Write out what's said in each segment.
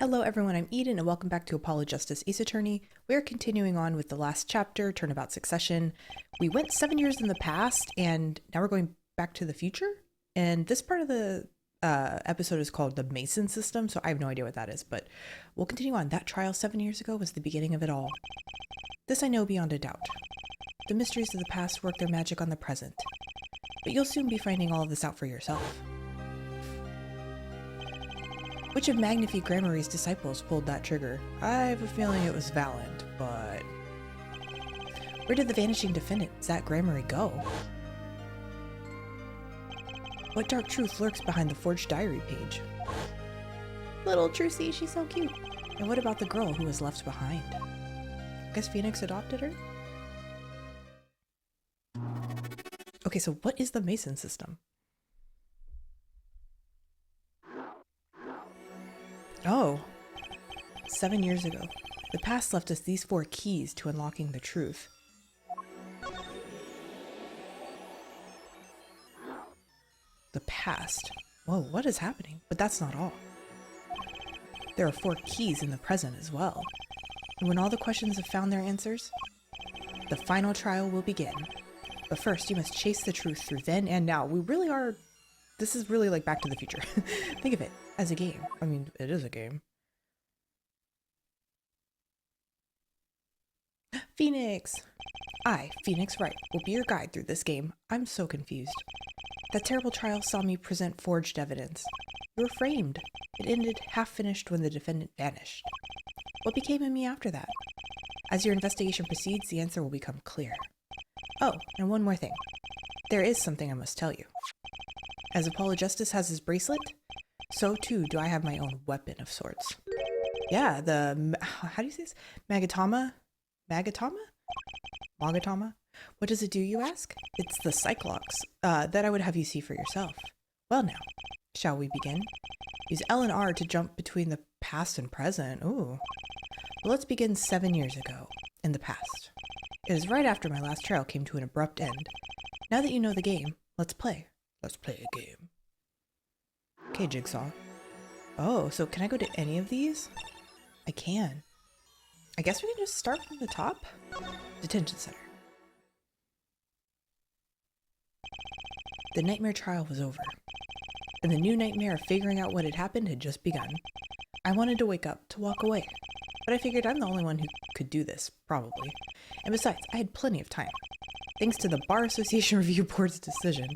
Hello everyone, I'm Eden and welcome back to Apollo Justice Ace Attorney. We're continuing on with the last chapter, Turnabout Succession. We went 7 years in the past and now we're going back to the future. And this part of the episode is called the Mason system, so I have no idea what that is, but we'll continue on. That trial 7 years ago was the beginning of it all. This I know beyond a doubt. The mysteries of the past work their magic on the present. But you'll soon be finding all of this out for yourself. Which of Magnifique Gramarye's disciples pulled that trigger? I have a feeling it was Valent, but... Where did the vanishing defendant, Zach Gramarye, go? What dark truth lurks behind the forged diary page? Little Trucy, she's so cute. And what about the girl who was left behind? Guess Phoenix adopted her? Okay, so what is the Mason system? Oh, 7 years ago. The past left us these 4 keys to unlocking the truth. The past. Whoa, what is happening? But that's not all. There are 4 keys in the present as well. And when all the questions have found their answers, the final trial will begin. But first, you must chase the truth through then and now. We really are... This is really like Back to the Future. Think of it as a game. I mean, it is a game. Phoenix! I, Phoenix Wright, will be your guide through this game. I'm so confused. That terrible trial saw me present forged evidence. You were framed. It ended half-finished when the defendant vanished. What became of me after that? As your investigation proceeds, the answer will become clear. Oh, and one more thing. There is something I must tell you. As Apollo Justice has his bracelet, so too do I have my own weapon of sorts. Yeah, how do you say this? Magatama? Magatama? Magatama? What does it do, you ask? It's the Cyclops, that I would have you see for yourself. Well now, shall we begin? Use L and R to jump between the past and present. Ooh. Well, let's begin 7 years ago, in the past. It is right after my last trial came to an abrupt end. Now that you know the game, let's play. Let's play a game. Okay, Jigsaw. Oh, so can I go to any of these? I can. I guess we can just start from the top? Detention Center. The nightmare trial was over, and the new nightmare of figuring out what had happened had just begun. I wanted to wake up, to walk away, but I figured I'm the only one who could do this, probably. And besides, I had plenty of time. Thanks to the Bar Association Review Board's decision.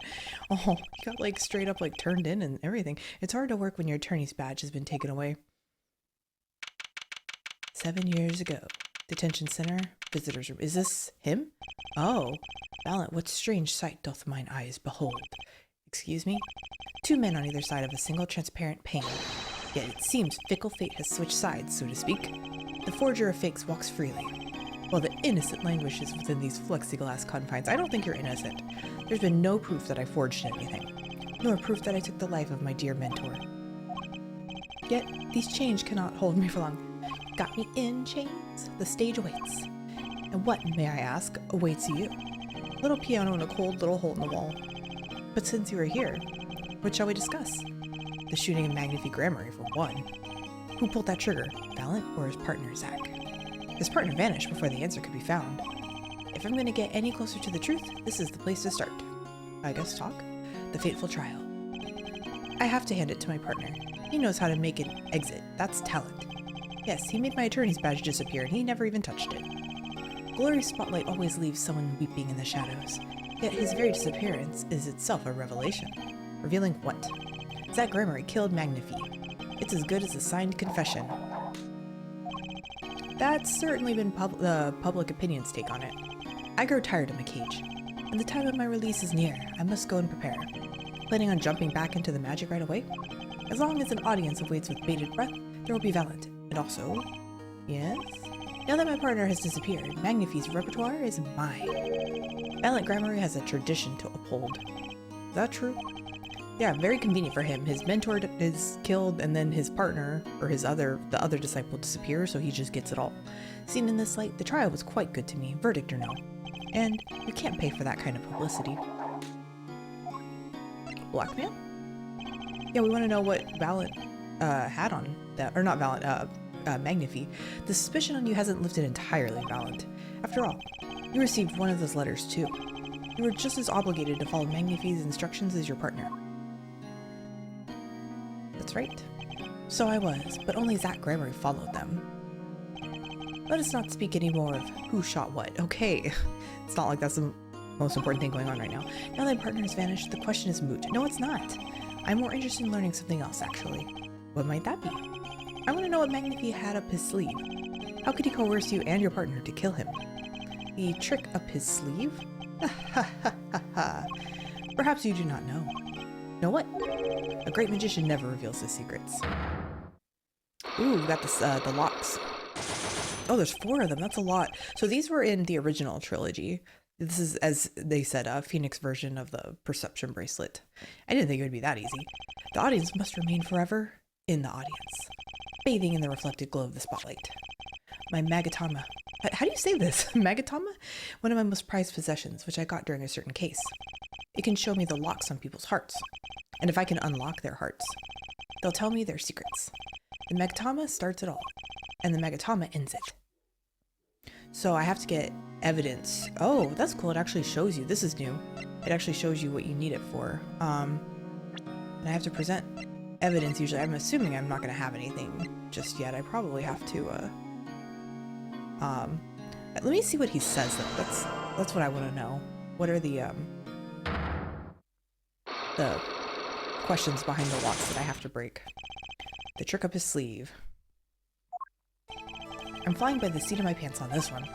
Oh, you got like straight up like turned in and everything. It's hard to work when your attorney's badge has been taken away. 7 years ago. Detention center, visitors room. Is this him? Oh, Valent, what strange sight doth mine eyes behold? Excuse me? 2 men on either side of a single transparent pane. Yet it seems fickle fate has switched sides, so to speak. The forger of fakes walks freely, while the innocent languishes within these plexiglass confines. I don't think you're innocent. There's been no proof that I forged anything, nor proof that I took the life of my dear mentor. Yet, these chains cannot hold me for long. Got me in chains? The stage awaits. And what, may I ask, awaits you? Little piano in a cold little hole in the wall. But since you are here, what shall we discuss? The shooting of Magnifique Gramarye, for one. Who pulled that trigger, Valent or his partner, Zach? His partner vanished before the answer could be found. If I'm going to get any closer to the truth, this is the place to start. I guess talk? The fateful trial. I have to hand it to my partner. He knows how to make an exit. That's talent. Yes, he made my attorney's badge disappear and he never even touched it. Glory's spotlight always leaves someone weeping in the shadows. Yet his very disappearance is itself a revelation. Revealing what? Zach Gramarye killed Magnifique. It's as good as a signed confession. That's certainly been the public opinion's take on it. I grow tired of my cage, and the time of my release is near. I must go and prepare. Planning on jumping back into the magic right away? As long as an audience awaits with bated breath, there will be Valent. And also, yes? Now that my partner has disappeared, Magnifique's repertoire is mine. Valent Gramarye has a tradition to uphold. Is that true? Yeah, very convenient for him. His mentor is killed and then his partner, or the other disciple disappears, so he just gets it all. Seen in this light, the trial was quite good to me, verdict or no. And you can't pay for that kind of publicity. Blackmail? Yeah, we want to know what Valent had on or not Valent, Magnifi, the suspicion on you hasn't lifted entirely, Valent. After all, you received one of those letters too. You were just as obligated to follow Magnifi's instructions as your partner. That's right. So I was, but only Zach Gregory followed them. Let us not speak anymore of who shot what, okay? It's not like that's the most important thing going on right now. Now that my partner has vanished, the question is moot. No, it's not. I'm more interested in learning something else, actually. What might that be? I want to know what Magnifi had up his sleeve. How could he coerce you and your partner to kill him? The trick up his sleeve? Ha ha ha ha. Perhaps you do not know. Know what? A great magician never reveals his secrets. Ooh, we got this, the locks. Oh, there's 4 of them. That's a lot. So these were in the original trilogy. This is, as they said, a Phoenix version of the perception bracelet. I didn't think it would be that easy. The audience must remain forever in the audience, bathing in the reflected glow of the spotlight. My magatama. How do you say this? Magatama? One of my most prized possessions, which I got during a certain case. It can show me the locks on people's hearts. And if I can unlock their hearts, they'll tell me their secrets. The magatama starts it all, and the magatama ends it. So I have to get evidence. Oh, that's cool. It actually shows you. This is new. It actually shows you what you need it for. And I have to present evidence usually. I'm assuming I'm not going to have anything just yet. I probably have to, let me see what he says though. That's what I want to know. What are the questions behind the locks that I have to break? The trick up his sleeve. I'm flying by the seat of my pants on this one.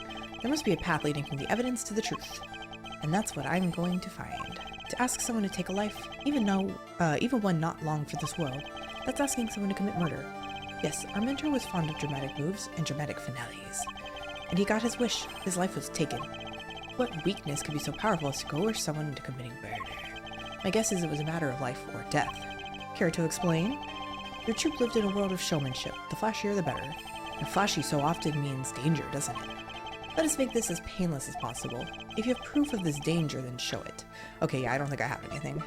There must be a path leading from the evidence to the truth. And that's what I'm going to find. To ask someone to take a life, even one not long for this world, that's asking someone to commit murder. Yes, our mentor was fond of dramatic moves and dramatic finales. And he got his wish. His life was taken. What weakness could be so powerful as to coerce someone into committing murder? My guess is it was a matter of life or death. Care to explain? Your troupe lived in a world of showmanship. The flashier the better. And flashy so often means danger, doesn't it? Let us make this as painless as possible. If you have proof of this danger, then show it. Okay, yeah, I don't think I have anything.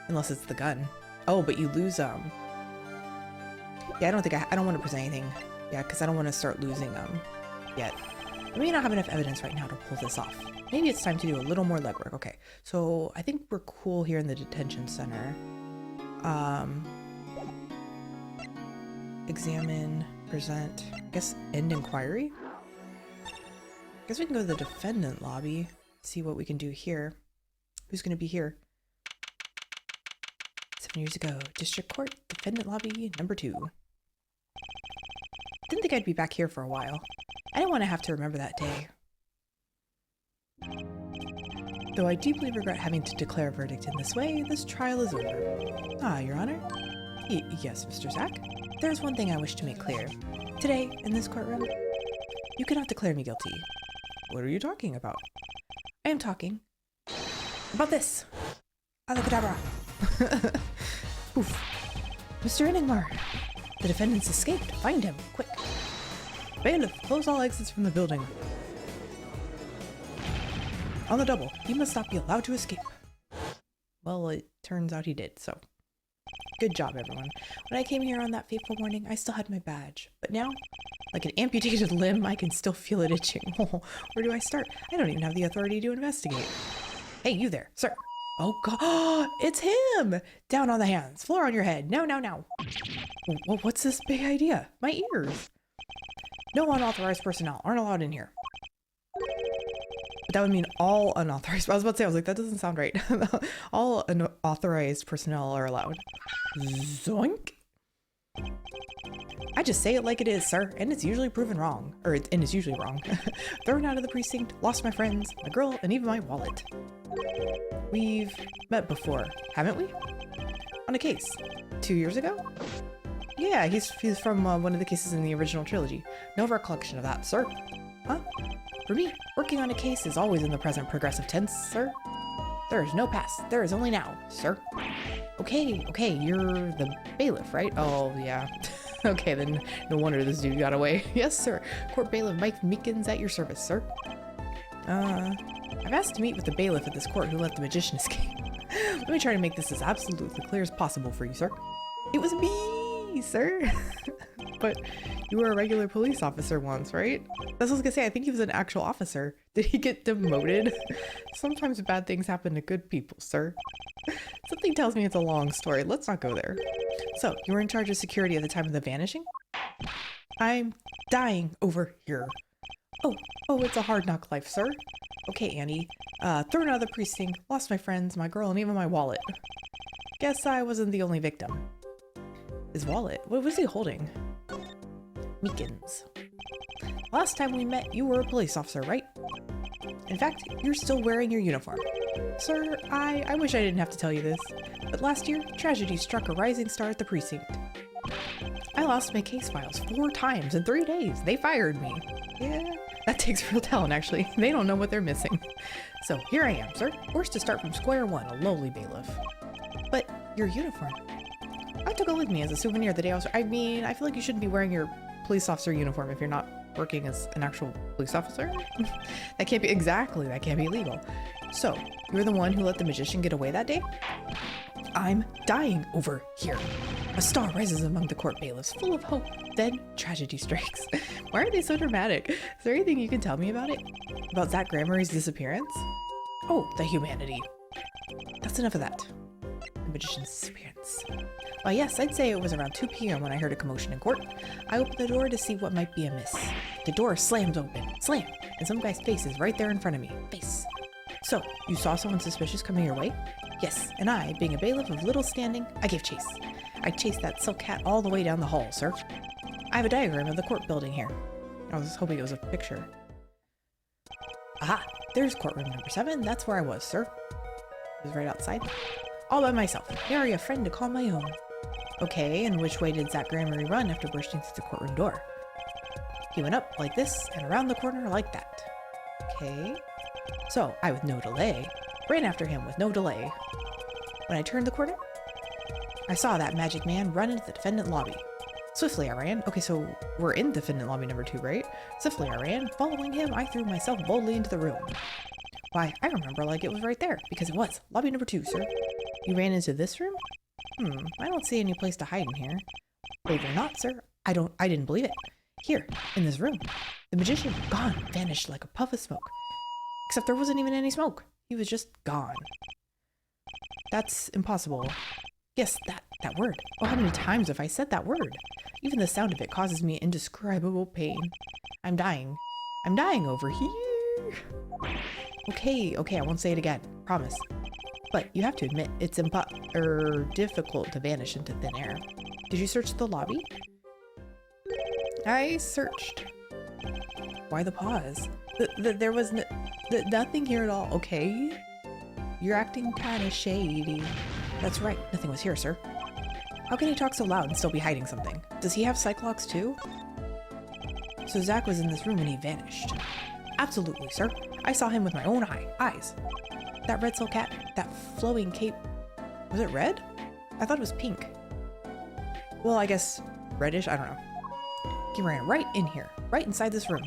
Unless it's the gun. Oh, but you lose, yeah, I don't want to present anything. Yeah, because I don't want to start losing, yet. I may not have enough evidence right now to pull this off. Maybe it's time to do a little more legwork. Okay, so I think we're cool here in the detention center. Examine, present, I guess end inquiry? I guess we can go to the defendant lobby, see what we can do here. Who's going to be here? 7 years ago, district court, defendant lobby, number 2. Didn't think I'd be back here for a while. I didn't want to have to remember that day. Though I deeply regret having to declare a verdict in this way, this trial is over. Ah, Your Honor? Yes, Mr. Zach? There's one thing I wish to make clear. Today, in this courtroom, you cannot declare me guilty. What are you talking about? I am talking about this. Alakadabra. Poof. Mr. Enigmar. The defendants escaped. Find him, quick. Bailiff, close all exits from the building. On the double, he must not be allowed to escape. Well, it turns out he did, so. Good job, everyone. When I came here on that fateful morning, I still had my badge. But now, like an amputated limb, I can still feel it itching. Where do I start? I don't even have the authority to investigate. Hey, you there, sir. Oh, God. It's him! Down on the hands. Floor on your head. Now, now, now. Well, what's this big idea? My ears. No unauthorized personnel aren't allowed in here. But that would mean all unauthorized. I was about to say, I was like, that doesn't sound right. All unauthorized personnel are allowed. Zoink. I just say it like it is, sir, and it's usually proven wrong. And it's usually wrong. Thrown out of the precinct, lost my friends, my girl, and even my wallet. We've met before, haven't we? On a case. 2 years ago? Yeah, he's from one of the cases in the original trilogy. No recollection of that, sir. Huh? For me, working on a case is always in the present progressive tense, sir. There is no past. There is only now, sir. Okay, you're the bailiff, right? Oh, yeah. Okay, then no wonder this dude got away. Yes, sir. Court bailiff Mike Meekins at your service, sir. I've asked to meet with the bailiff at this court who let the magician escape. Let me try to make this as absolutely clear as possible for you, sir. It was me! me, sir. But you were a regular police officer once, right? That's what I was gonna say. I think he was an actual officer. Did he get demoted? Sometimes bad things happen to good people, sir. Something tells me it's a long story. Let's not go there. So, you were in charge of security at the time of the vanishing? I'm dying over here. Oh, it's a hard knock life, sir. Okay, Annie. Thrown out of the precinct, lost my friends, my girl, and even my wallet. Guess I wasn't the only victim. His wallet? What was he holding? Meekins. Last time we met, you were a police officer, right? In fact, you're still wearing your uniform. Sir, I wish I didn't have to tell you this, but last year, tragedy struck a rising star at the precinct. I lost my case files 4 times in 3 days. They fired me. Yeah, that takes real talent, actually. They don't know what they're missing. So here I am, sir, forced to start from square one, a lowly bailiff. But your uniform. I took it with me as a souvenir the day I was... I mean, I feel like you shouldn't be wearing your police officer uniform if you're not working as an actual police officer. That can't be... Exactly, that can't be legal. So, you're the one who let the magician get away that day? I'm dying over here. A star rises among the court bailiffs, full of hope. Then, tragedy strikes. Why are they so dramatic? Is there anything you can tell me about it? About Zach Gramarye's disappearance? Oh, the humanity. That's enough of that. The magician's disappearance. Well, yes, I'd say it was around 2 p.m. when I heard a commotion in court. I opened the door to see what might be amiss. The door slams open. Slam! And some guy's face is right there in front of me. Face. So, you saw someone suspicious coming your way? Yes, and I, being a bailiff of little standing, I gave chase. I chased that silk cat all the way down the hall, sir. I have a diagram of the court building here. I was hoping it was a picture. Aha! There's courtroom number 7. That's where I was, sir. It was right outside. All by myself. Nary a friend to call my own. Okay, and which way did Zach Gramarye run after bursting through the courtroom door? He went up like this and around the corner like that. Okay. So, I, with no delay, ran after him with no delay. When I turned the corner, I saw that magic man run into the defendant lobby. Swiftly I ran. Okay, so we're in defendant lobby number 2, right? Swiftly I ran. Following him, I threw myself boldly into the room. Why, I remember like it was right there, because it was. Lobby number 2, sir. You ran into this room? I don't see any place to hide in here. Believe it or not, sir, I didn't believe it. Here, in this room. The magician, gone, vanished like a puff of smoke. Except there wasn't even any smoke. He was just gone. That's impossible. Yes, that word. Oh, how many times have I said that word? Even the sound of it causes me indescribable pain. I'm dying. I'm dying over here. Okay, I won't say it again. Promise. But you have to admit, it's difficult to vanish into thin air. Did you search the lobby? I searched. Why the pause? There was nothing here at all, okay? You're acting kinda shady. That's right, nothing was here, sir. How can he talk so loud and still be hiding something? Does he have Cyclops too? So Zach was in this room when he vanished. Absolutely, sir. I saw him with my own eyes. That red silk hat, that flowing cape, was it red? I thought it was pink. Well, I guess reddish, I don't know. He ran right in here, right inside this room.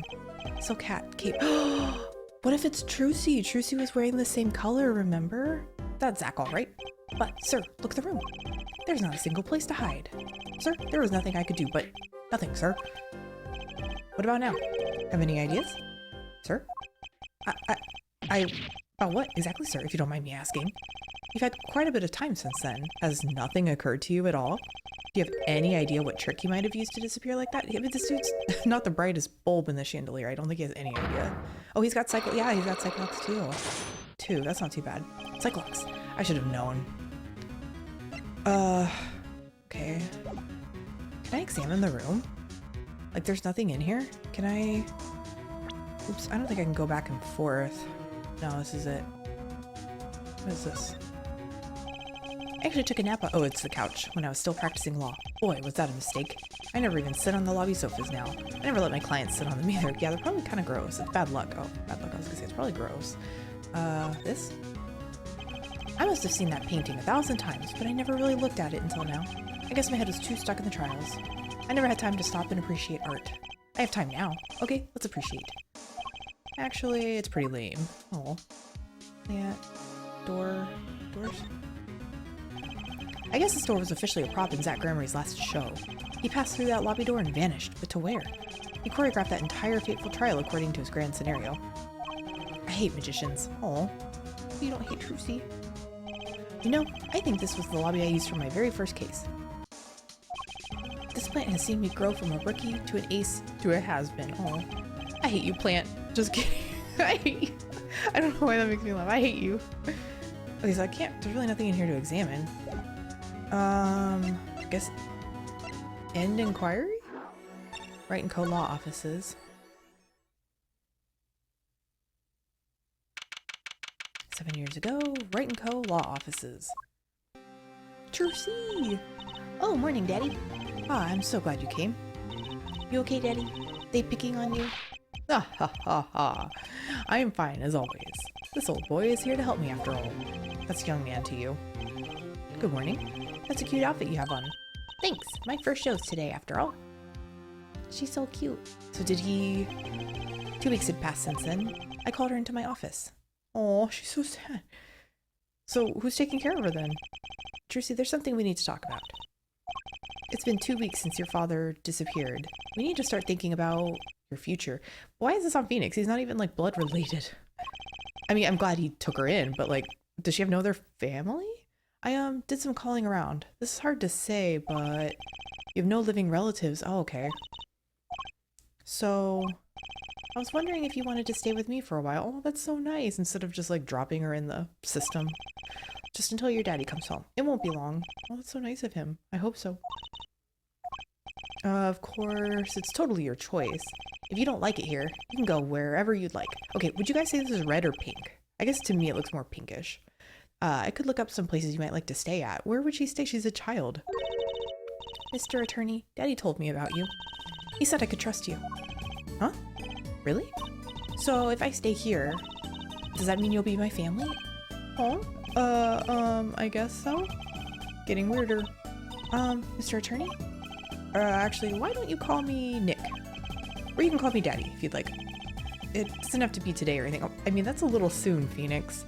Silk hat, cape. What if it's Trucy? Trucy was wearing the same color, remember? That's Zach, all right. But, sir, look at the room. There's not a single place to hide. Sir, there was nothing I could do, but nothing, sir. What about now? Have any ideas? Sir? About what exactly, sir, if you don't mind me asking? You've had quite a bit of time since then. Has nothing occurred to you at all? Do you have any idea what trick he might have used to disappear like that? But this dude's not the brightest bulb in the chandelier. I don't think he has any idea. Oh, he's got Cyclops too. 2, that's not too bad. Cyclops. I should have known. Okay. Can I examine the room? Like, there's nothing in here? Can I... Oops, I don't think I can go back and forth. No, this is it. What is this? I actually took a nap. Oh, it's the couch when I was still practicing law. Boy, was that a mistake. I never even sit on the lobby sofas now. I never let my clients sit on them either. Yeah, they're probably kind of gross. It's bad luck. Oh, bad luck. I was gonna say it's probably gross. This? I must have seen that painting 1,000 times, but I never really looked at it until now. I guess my head was too stuck in the trials. I never had time to stop and appreciate art. I have time now. Okay, let's appreciate. Actually, it's pretty lame. Oh. Yeah. Doors. I guess the store was officially a prop in Zach Gramarye's last show. He passed through that lobby door and vanished, but to where? He choreographed that entire fateful trial according to his grand scenario. I hate magicians. Aw. You don't hate Trucy. You know, I think this was the lobby I used for my very first case. This plant has seen me grow from a rookie to an ace to a has-been. Aw. I hate you, plant. Just kidding. I hate you. I don't know why that makes me laugh. I hate you. Okay, so there's really nothing in here to examine. I guess end inquiry? Wright and Co. law offices. 7 years ago, Wright and Co. law offices. Trucy! Oh, morning, Daddy. Ah, I'm so glad you came. You okay, Daddy? They picking on you? Ah, ha, ha, ha. I am fine, as always. This old boy is here to help me after all. That's young man to you. Good morning. That's a cute outfit you have on. Thanks. My first show's today, after all. She's so cute. So did he... 2 weeks had passed since then. I called her into my office. Oh, she's so sad. So who's taking care of her then? Trucy, there's something we need to talk about. It's been 2 weeks since your father disappeared. We need to start thinking about your future. Why is this on Phoenix? He's not even like blood related. I mean, I'm glad he took her in, but like, does she have no other family? I did some calling around. This is hard to say, but you have no living relatives. Oh, okay. So I was wondering if you wanted to stay with me for a while. Oh, that's so nice. Instead of just like dropping her in the system. Just until your daddy comes home. It won't be long. Oh, that's so nice of him. I hope so. Of course, it's totally your choice. If you don't like it here, you can go wherever you'd like. Okay, would you guys say this is red or pink? I guess to me it looks more pinkish. I could look up some places you might like to stay at. Where would she stay? She's a child. Mr. Attorney, Daddy told me about you. He said I could trust you. Huh? Really? So if I stay here, does that mean you'll be my family? Huh? I guess so. Getting weirder. Mr. Attorney? Actually, why don't you call me Nick? Or you can call me Daddy if you'd like. It doesn't have to be today or anything. Oh, I mean, that's a little soon, Phoenix.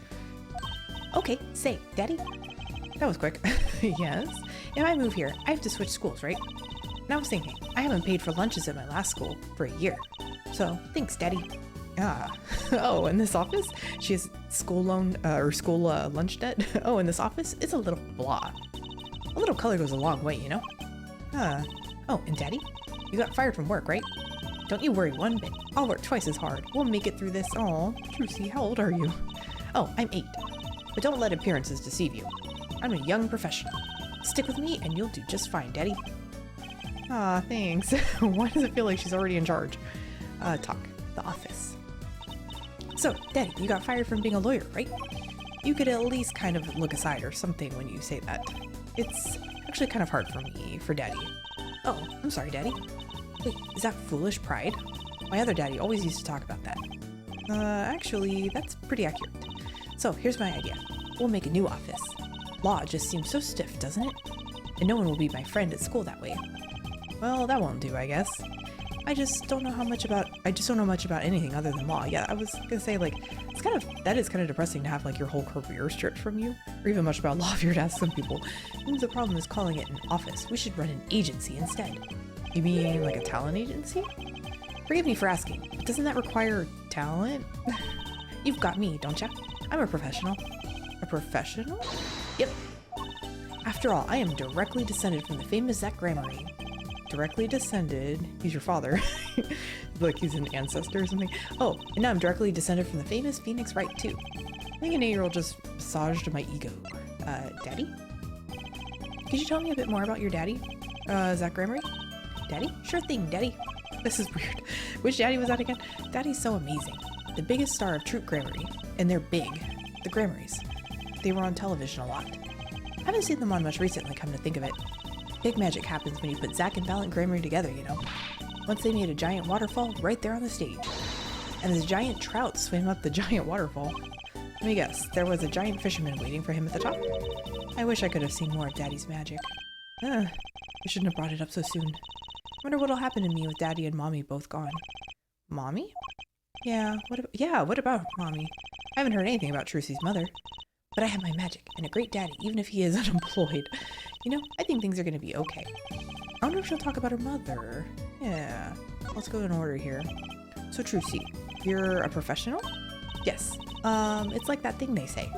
Okay, say, Daddy. That was quick. Yes. If I move here, I have to switch schools, right? And I was thinking, I haven't paid for lunches at my last school for a year. So, thanks, Daddy. Ah. Oh, in this office? She has school loan, or school lunch debt? Oh, in this office? It's a little blah. A little color goes a long way, you know? Oh, and Daddy? You got fired from work, right? Don't you worry one bit. I'll work twice as hard. We'll make it through this. Aw, Trucy, how old are you? Oh, I'm 8. But don't let appearances deceive you. I'm a young professional. Stick with me and you'll do just fine, Daddy. Ah, thanks. Why does it feel like she's already in charge? Talk. The office. So, Daddy, you got fired from being a lawyer, right? You could at least kind of look aside or something when you say that. It's actually kind of hard for me, for Daddy. Oh, I'm sorry, Daddy. Wait, is that foolish pride? My other daddy always used to talk about that. Actually, that's pretty accurate. So, here's my idea. We'll make a new office. Law just seems so stiff, doesn't it? And no one will be my friend at school that way. Well, that won't do, I guess. I just don't know much about anything other than law. Yeah, I was gonna say, like, that is kind of depressing to have, like, your whole career stripped from you, or even much about law if you were to ask some people. And the problem is calling it an office. We should run an agency instead. You mean, like, a talent agency? Forgive me for asking, but doesn't that require talent? You've got me, don't ya? I'm a professional. A professional? Yep. After all, I am directly descended from the famous Zach Gramarye. Directly descended? He's your father. Like he's an ancestor or something. Oh, and now I'm directly descended from the famous Phoenix Wright too. I think an 8-year-old just massaged my ego. Daddy? Could you tell me a bit more about your daddy? Zach Gramarye? Daddy? Sure thing, Daddy. This is weird. Which daddy was that again? Daddy's so amazing. The biggest star of Troop Gramarye. And they're big. The Gramaryes. They were on television a lot. Haven't seen them on much recently, come to think of it. Big magic happens when you put Zach and Valiant Gramarye together, you know. Once they made a giant waterfall right there on the stage. And this giant trout swam up the giant waterfall. Let me guess, there was a giant fisherman waiting for him at the top? I wish I could have seen more of Daddy's magic. I shouldn't have brought it up so soon. Wonder what'll happen to me with Daddy and Mommy both gone. Mommy? Yeah, what about Mommy? I haven't heard anything about Trucy's mother. But I have my magic and a great daddy, even if he is unemployed. You know, I think things are gonna be okay. I wonder if she'll talk about her mother. Yeah, let's go in order here. So Trucy, you're a professional? Yes. It's like that thing they say.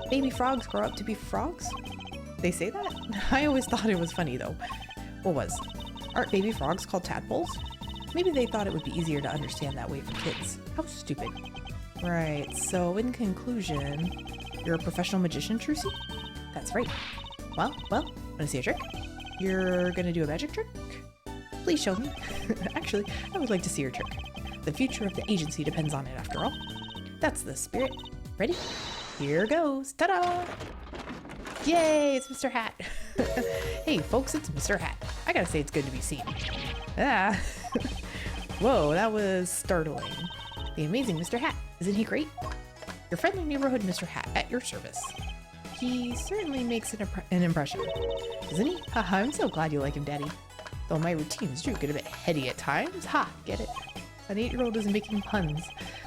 Baby frogs grow up to be frogs? They say that? I always thought it was funny though. What was? Aren't baby frogs called tadpoles? Maybe they thought it would be easier to understand that way for kids. How stupid. Right, so in conclusion, you're a professional magician, Trucy? That's right. Well, wanna see a trick? You're gonna do a magic trick? Please show me. Actually, I would like to see your trick. The future of the agency depends on it after all. That's the spirit. Ready? Here goes. Ta-da! Yay, it's Mr. Hat. Hey folks, it's Mr. Hat. I gotta say it's good to be seen. Ah. Whoa, that was startling. The amazing Mr. Hat. Isn't he great? Your friendly neighborhood Mr. Hat at your service. He certainly makes an impression. Doesn't he? Haha, I'm so glad you like him, Daddy. Though my routines do get a bit heady at times. Ha, get it? An 8-year-old is making puns.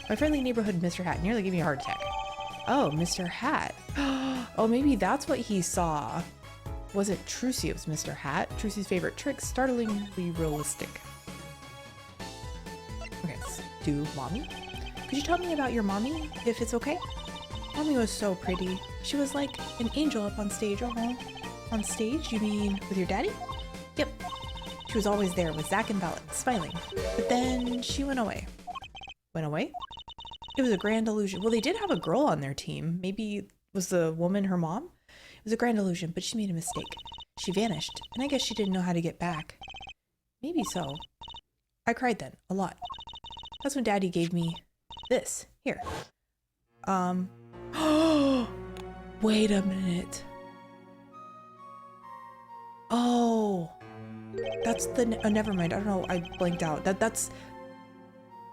My friendly neighborhood Mr. Hat nearly gave me a heart attack. Oh, Mr. Hat. Oh, maybe that's what he saw. Was it Trucy? It was Mr. Hat. Trucy's favorite trick, startlingly realistic. Okay, let's do Mommy. Could you tell me about your mommy, if it's okay? Mommy was so pretty. She was like an angel up on stage. Oh, on stage? You mean with your daddy? Yep. She was always there with Zach and Ballot, smiling. But then she went away. Went away? It was a grand illusion. Well, they did have a girl on their team. Maybe was the woman her mom? It was a grand illusion, but she made a mistake. She vanished, and I guess she didn't know how to get back. Maybe so. I cried then, a lot. That's when Daddy gave me this. Here. Wait a minute. Oh. That's the, never mind. I don't know. I blanked out. That's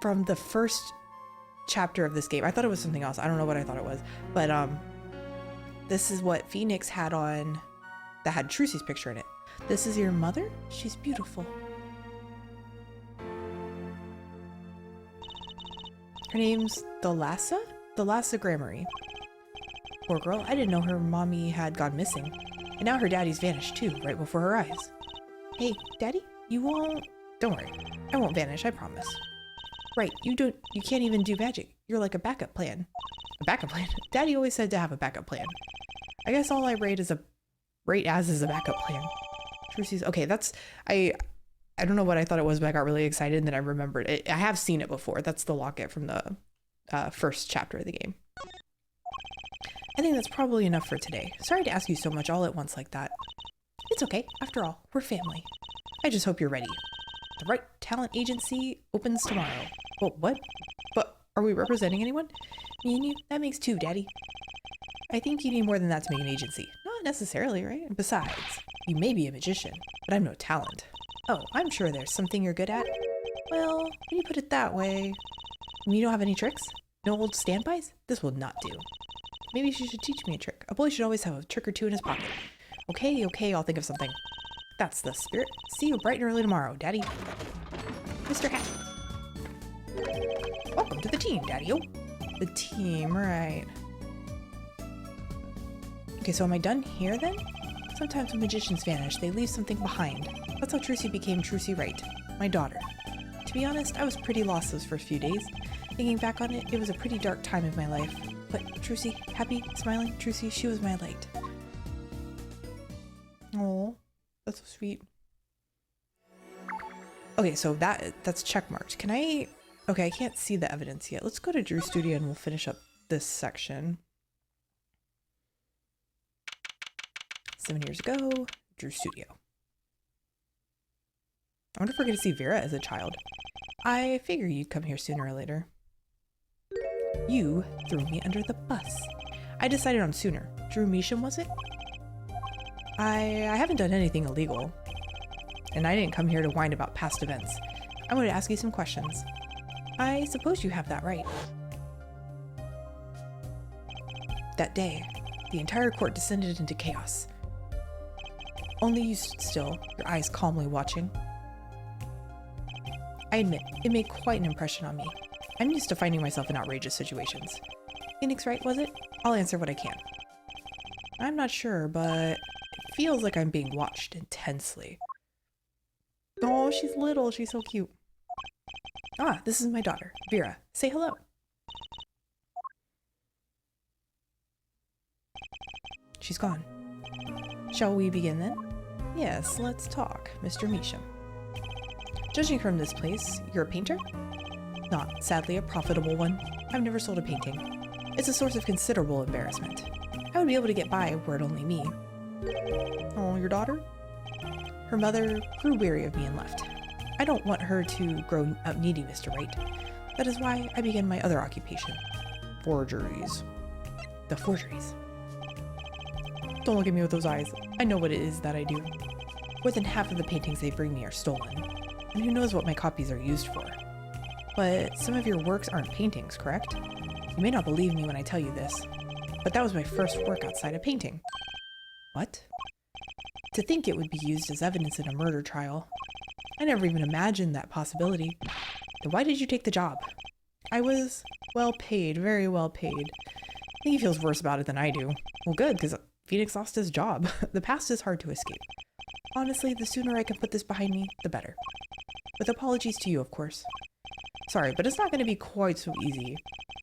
from the first chapter of this game. I thought it was something else. I don't know what I thought it was. But this is what Phoenix had on that had Trucy's picture in it. This is your mother? She's beautiful. Her name's Thalassa? Thalassa Grammary. Poor girl. I didn't know her mommy had gone missing. And now her daddy's vanished too, right before her eyes. Hey, Daddy, you won't... Don't worry. I won't vanish, I promise. Right, you can't even do magic. You're like a backup plan. A backup plan? Daddy always said to have a backup plan. I guess all I rate as a backup plan. Trucy's... Okay, that's... I don't know what I thought it was, but I got really excited and then I remembered it. I have seen it before. That's the locket from the first chapter of the game. I think that's probably enough for today. Sorry to ask you so much all at once like that. It's okay. After all, we're family. I just hope you're ready. The Right Talent Agency opens tomorrow. Well, what? But are we representing anyone? Me and you? That makes 2, Daddy. I think you need more than that to make an agency. Not necessarily, right? Besides, you may be a magician, but I'm no talent. Oh, I'm sure there's something you're good at. Well, when you put it that way... You don't have any tricks? No old standbys? This will not do. Maybe she should teach me a trick. A boy should always have a trick or two in his pocket. Okay, I'll think of something. That's the spirit. See you bright and early tomorrow, Daddy. Mr. Hat. Welcome to the team, Daddy-o. The team, right. Okay, so am I done here then? Sometimes when magicians vanish, they leave something behind. That's how Trucy became Trucy Wright, my daughter. To be honest, I was pretty lost those first few days. Thinking back on it, it was a pretty dark time in my life. But Trucy, happy, smiling, Trucy, she was my light. Oh, that's so sweet. Okay, so that's checkmarked. Can I... Okay, I can't see the evidence yet. Let's go to Drew Studio and we'll finish up this section. 7 years ago, Drew Studio. I wonder if we're going to see Vera as a child. I figure you'd come here sooner or later. You threw me under the bus. I decided on sooner. Drew Measham, was it? I haven't done anything illegal. And I didn't come here to whine about past events. I wanted to ask you some questions. I suppose you have that right. That day, the entire court descended into chaos. Only you stood still, your eyes calmly watching. I admit, it made quite an impression on me. I'm used to finding myself in outrageous situations. Phoenix Wright, was it? I'll answer what I can. I'm not sure, but it feels like I'm being watched intensely. Oh, she's little. She's so cute. Ah, this is my daughter, Vera. Say hello. She's gone. Shall we begin then? Yes, let's talk, Mr. Measham. Judging from this place, you're a painter? Not, sadly, a profitable one. I've never sold a painting. It's a source of considerable embarrassment. I would be able to get by were it only me. Oh, your daughter? Her mother grew weary of me and left. I don't want her to grow up needy, Mr. Wright. That is why I began my other occupation. Forgeries. The forgeries. Don't look at me with those eyes. I know what it is that I do. More than half of the paintings they bring me are stolen. And who knows what my copies are used for. But some of your works aren't paintings, correct? You may not believe me when I tell you this, but that was my first work outside of painting. What? To think it would be used as evidence in a murder trial. I never even imagined that possibility. Then why did you take the job? I was well paid, very well paid. I think he feels worse about it than I do. Well, good, because Phoenix lost his job. The past is hard to escape. Honestly, the sooner I can put this behind me, the better. With apologies to you, of course. Sorry, but it's not going to be quite so easy.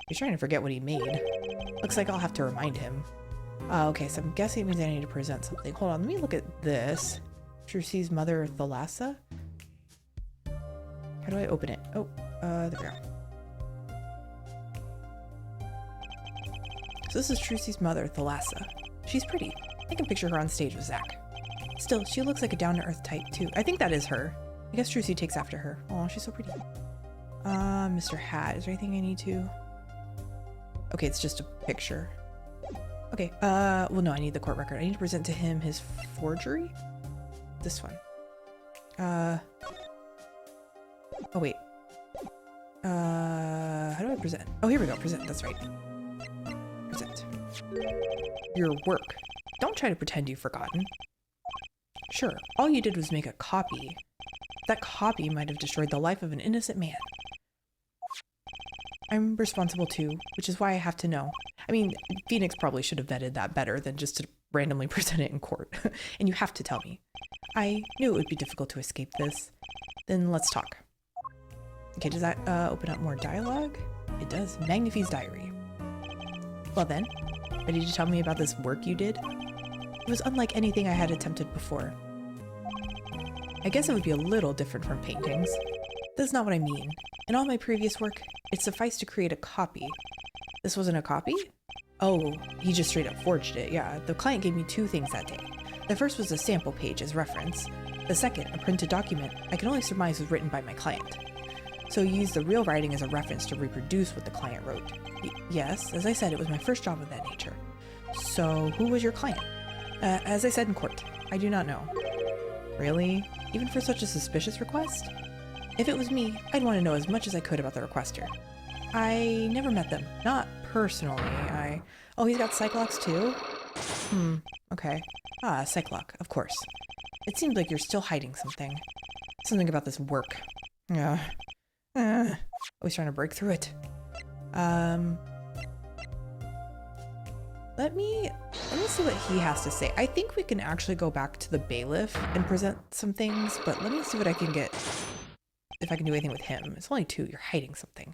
He's trying to forget what he made. Looks like I'll have to remind him. Okay, so I'm guessing it means I need to present something. Hold on, let me look at this. Trucy's mother, Thalassa? How do I open it? Oh, there we go. So this is Trucy's mother, Thalassa. She's pretty. I can picture her on stage with Zach. Still, she looks like a down-to-earth type, too. I think that is her. I guess Trucy takes after her. Oh, she's so pretty. Mr. Hat, is there anything I need to... Okay, it's just a picture. Okay, well, no, I need the court record. I need to present to him his forgery? This one. Oh, wait. How do I present? Oh, here we go. Present, that's right. Present. Your work. Don't try to pretend you've forgotten. Sure, all you did was make a copy. That copy might have destroyed the life of an innocent man. I'm responsible too, which is why I have to know. I mean, Phoenix probably should have vetted that better than just to randomly present it in court. And you have to tell me. I knew it would be difficult to escape this. Then let's talk. Okay, does that open up more dialogue? It does. Magnifie's diary. Well then, ready to tell me about this work you did? It was unlike anything I had attempted before. I guess it would be a little different from paintings. That's not what I mean. In all my previous work, it sufficed to create a copy. This wasn't a copy? Oh, he just straight up forged it, yeah. The client gave me two things that day. The first was a sample page as reference. The second, a printed document I can only surmise was written by my client. So you used the real writing as a reference to reproduce what the client wrote. Yes, as I said, it was my first job of that nature. So who was your client? As I said in court, I do not know. Really? Even for such a suspicious request? If it was me, I'd want to know as much as I could about the requester. I never met them. Not personally. Oh, he's got Cyclops too? Okay. Ah, Cyclops, of course. It seems like you're still hiding something. Something about this work. Always trying to break through it. Let me see what he has to say. I think we can actually go back to the bailiff and present some things, but let me see what I can get. If I can do anything with him. It's only two. You're hiding something.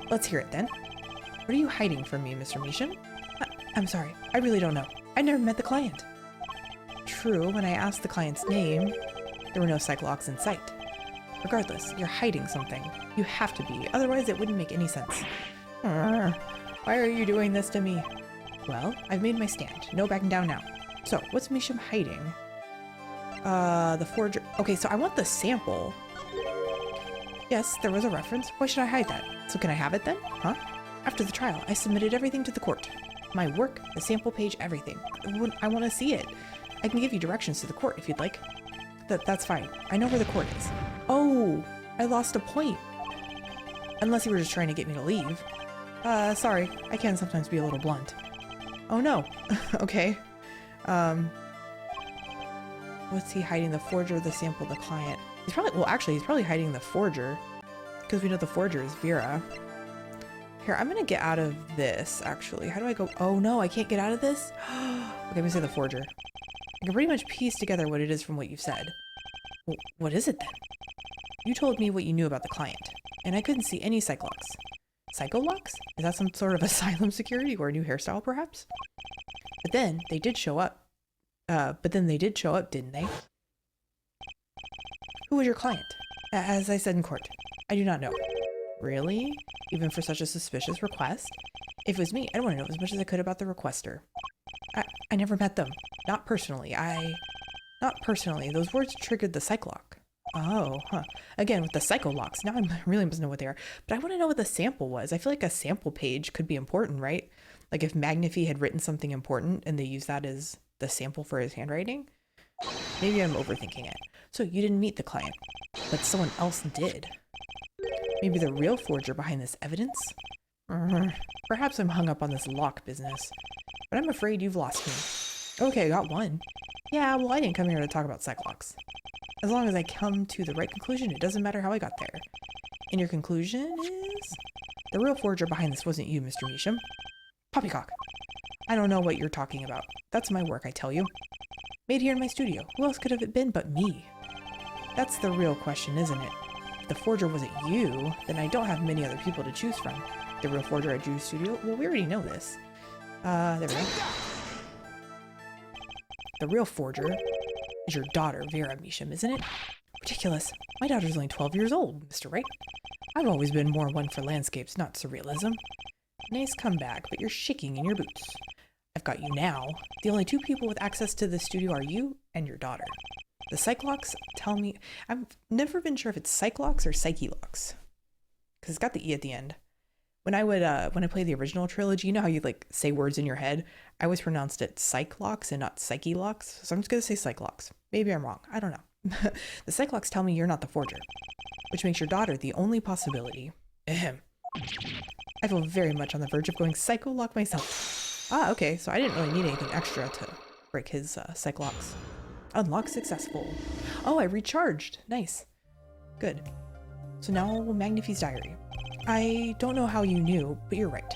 Let's hear it then. What are you hiding from me, Mr. Measham? I'm sorry. I really don't know. I never met the client. True, when I asked the client's name, there were no Cyclops in sight. Regardless, you're hiding something. You have to be, otherwise it wouldn't make any sense. Why are you doing this to me? Well, I've made my stand. No backing down now. So, what's Measham hiding? The forger. Okay, so I want the sample. Yes, there was a reference. Why should I hide that? So can I have it then? Huh? After the trial, I submitted everything to the court. My work, the sample page, everything. I want to see it. I can give you directions to the court if you'd like. That's fine. I know where the court is. Oh, I lost a point. Unless you were just trying to get me to leave. Sorry. I can sometimes be a little blunt. Oh no. Okay. What's he hiding? The forger, the sample, the client. He's probably, well, actually, he's probably hiding the forger. Because we know the forger is Vera. Here, I'm gonna get out of this, actually. How do I go? Oh no, I can't get out of this? Okay, let me say the forger. I can pretty much piece together what it is from what you've said. Well, what is it then? You told me what you knew about the client, and I couldn't see any psych locks. Psycho locks? Is that some sort of asylum security or a new hairstyle, perhaps? But then they did show up. Didn't they? Who was your client? As I said in court, I do not know. Really? Even for such a suspicious request? If it was me, I'd want to know as much as I could about the requester. I never met them. Not personally. Not personally. Those words triggered the psych lock. Oh, huh. Again, with the psycho locks. Now I really must know what they are. But I want to know what the sample was. I feel like a sample page could be important, right? Like if Magnify had written something important and they used that as the sample for his handwriting. Maybe I'm overthinking it. So you didn't meet the client, but someone else did. Maybe the real forger behind this evidence? Perhaps I'm hung up on this lock business, but I'm afraid you've lost me. Okay, I got one. Yeah, well, I didn't come here to talk about psych locks. As long as I come to the right conclusion, it doesn't matter how I got there. And your conclusion is? The real forger behind this wasn't you, Mr. Measham. Poppycock. I don't know what you're talking about. That's my work, I tell you. Made here in my studio. Who else could have it been but me? That's the real question, isn't it? If the forger wasn't you, then I don't have many other people to choose from. The real forger at Drew's studio? Well, we already know this. There we go. The real forger is your daughter, Vera Measham, isn't it? Ridiculous. My daughter's only 12 years old, Mr. Wright. I've always been more one for landscapes, not surrealism. Nice comeback, but you're shaking in your boots. I've got you now. The only two people with access to the studio are you and your daughter. The Cyclocks tell me... I've never been sure if it's Cyclocks or Psyche Locks. Because it's got the E at the end. When I played the original trilogy, you know how you like say words in your head? I always pronounced it Cyclocks and not Psyche Locks. So I'm just going to say Cyclocks. Maybe I'm wrong. I don't know. The Cyclocks tell me you're not the forger, which makes your daughter the only possibility. Ahem. I feel very much on the verge of going Psycho Lock myself. Ah, okay, so I didn't really need anything extra to break his Cyclocks. Unlock successful. Oh, I recharged. Nice. Good. So now Magnify's diary. I don't know how you knew, but you're right.